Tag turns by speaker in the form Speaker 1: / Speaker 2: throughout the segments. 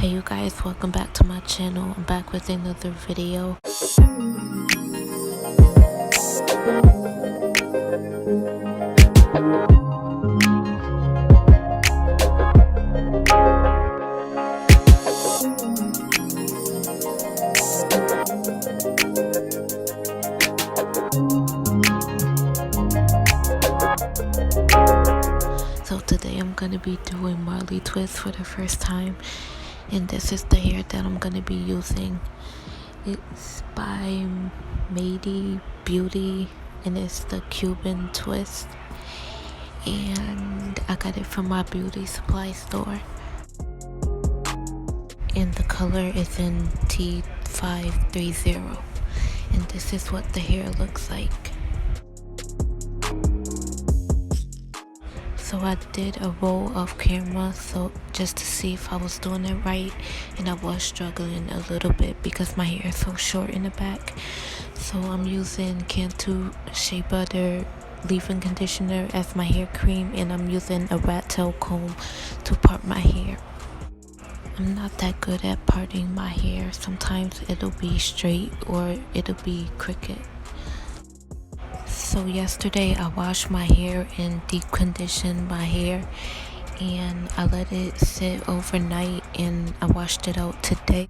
Speaker 1: Hey you guys, welcome back to my channel. I'm back with another video. So today I'm gonna be doing Marley Twist for the first time, and this is the hair that I'm gonna be using. It's by mayde Beauty and it's the Cuban twist, and I got it from my beauty supply store, and the color is in T530, and this is what the hair looks like. So I did a roll off camera so just to see if I was doing it right, and I was struggling a little bit because my hair is so short in the back. So I'm using Cantu Shea Butter leave-in conditioner as my hair cream, and I'm using a rat tail comb to part my hair. I'm not that good at parting my hair. Sometimes it'll be straight or it'll be crooked. So yesterday I washed my hair and deep conditioned my hair, and I let it sit overnight, and I washed it out today.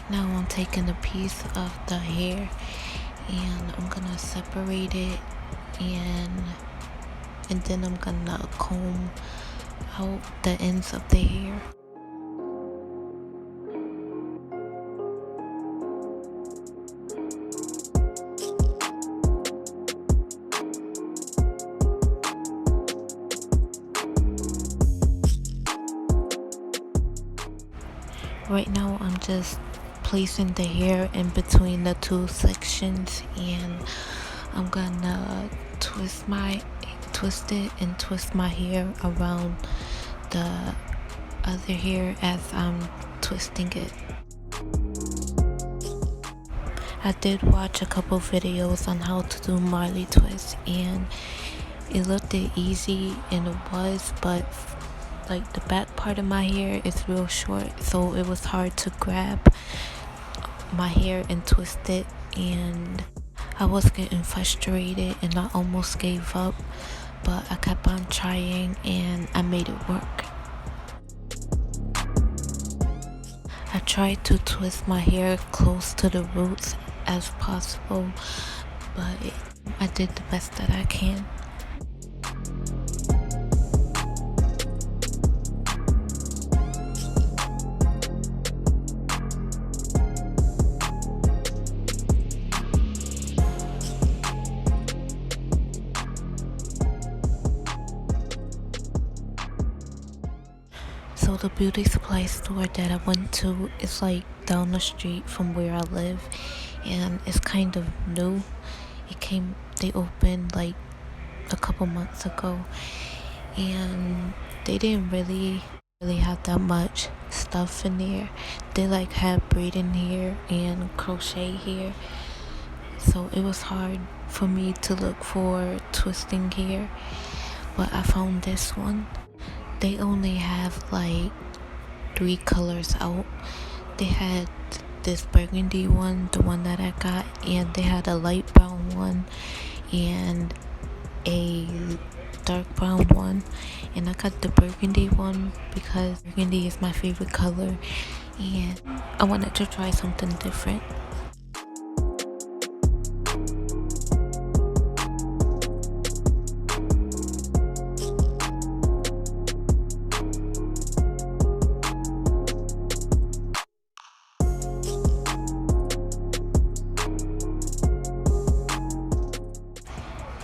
Speaker 1: Now I'm taking a piece of the hair and I'm gonna separate it, and then I'm gonna comb out the ends of the hair. Right now I'm just placing the hair in between the two sections, and I'm gonna twist it and twist my hair around the other hair as I'm twisting it. I did watch a couple videos on how to do Marley Twist, and it looked easy, and it was, but like the back part of my hair is real short, so it was hard to grab my hair and twist it, and I was getting frustrated and I almost gave up, but I kept on trying and I made it work. I tried to twist my hair close to the roots as possible, but I did the best that I can. So the beauty supply store that I went to is like down the street from where I live, and it's kind of new. They opened like a couple months ago, and they didn't really have that much stuff in there. They like had braiding hair and crochet hair, so it was hard for me to look for twisting hair, but I found this one. They only have like 3 colors out. They had this burgundy one, the one that I got, and they had a light brown one and a dark brown one, and I got the burgundy one because burgundy is my favorite color, and I wanted to try something different.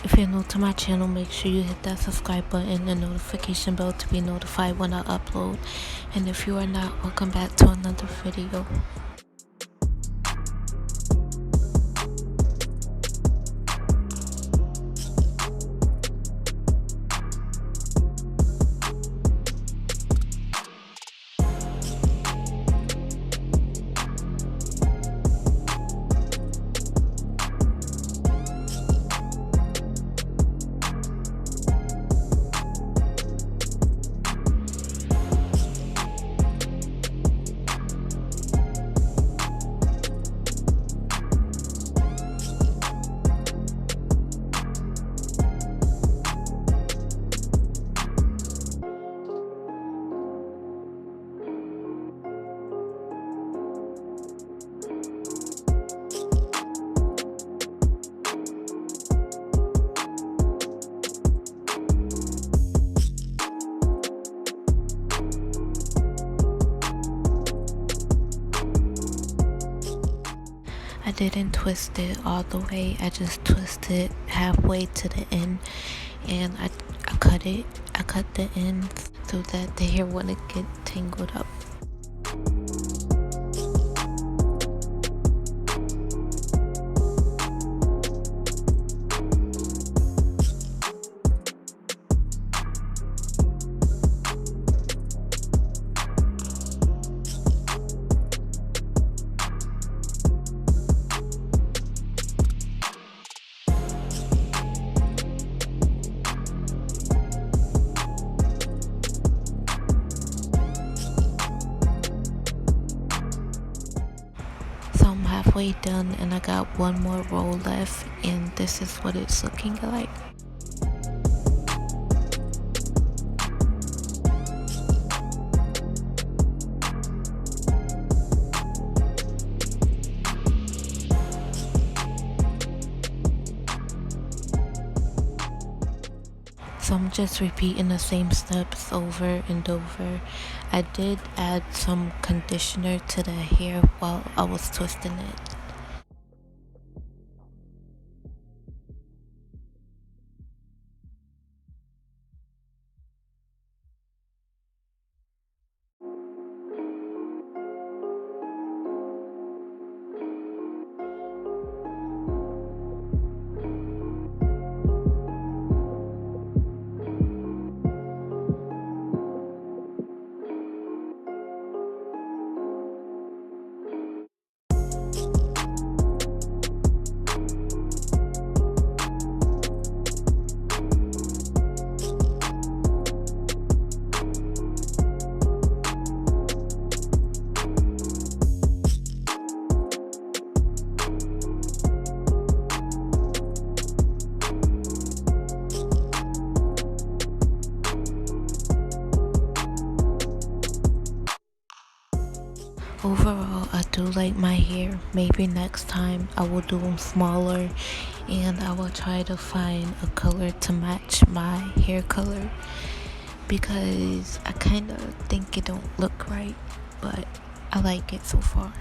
Speaker 1: If you're new to my channel, make sure you hit that subscribe button and notification bell to be notified when I upload. And if you are not, welcome back to another video. didn't twist it all the way. I just twisted halfway to the end, and I cut it. I cut the ends so that the hair wouldn't get tangled up. So I'm halfway done and I got one more roll left, and this is what it's looking like. So I'm just repeating the same steps over and over. I did add some conditioner to the hair while I was twisting it. Overall, I do like my hair. Maybe next time I will do them smaller, and I will try to find a color to match my hair color, because I kind of think it don't look right, but I like it so far.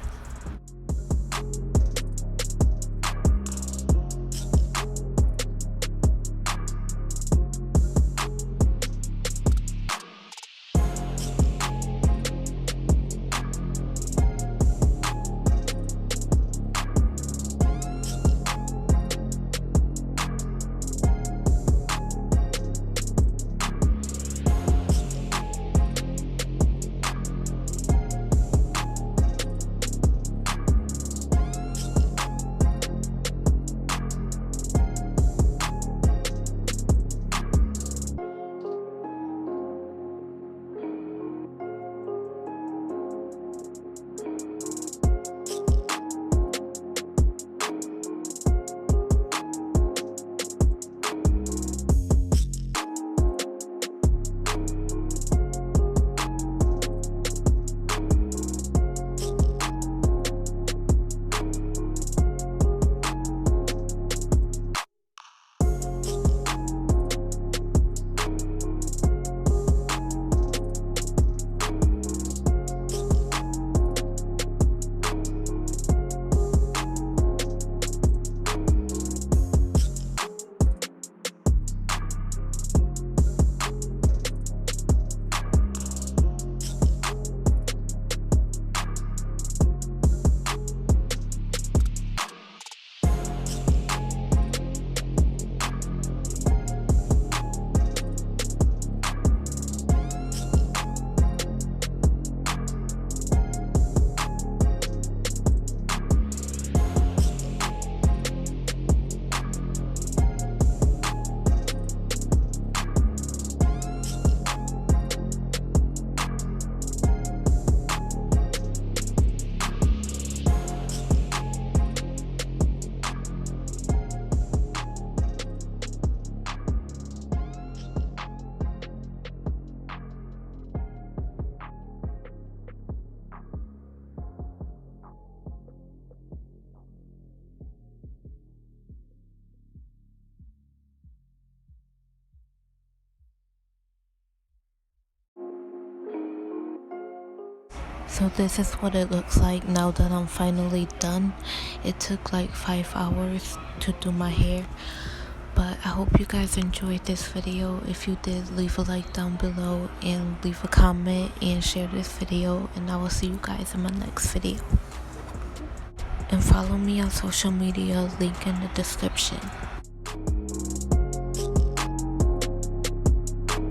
Speaker 1: So this is what it looks like now that I'm finally done. It took like 5 hours to do my hair, but I hope you guys enjoyed this video. If you did, leave a like down below and leave a comment and share this video, and I will see you guys in my next video. And follow me on social media, link in the description.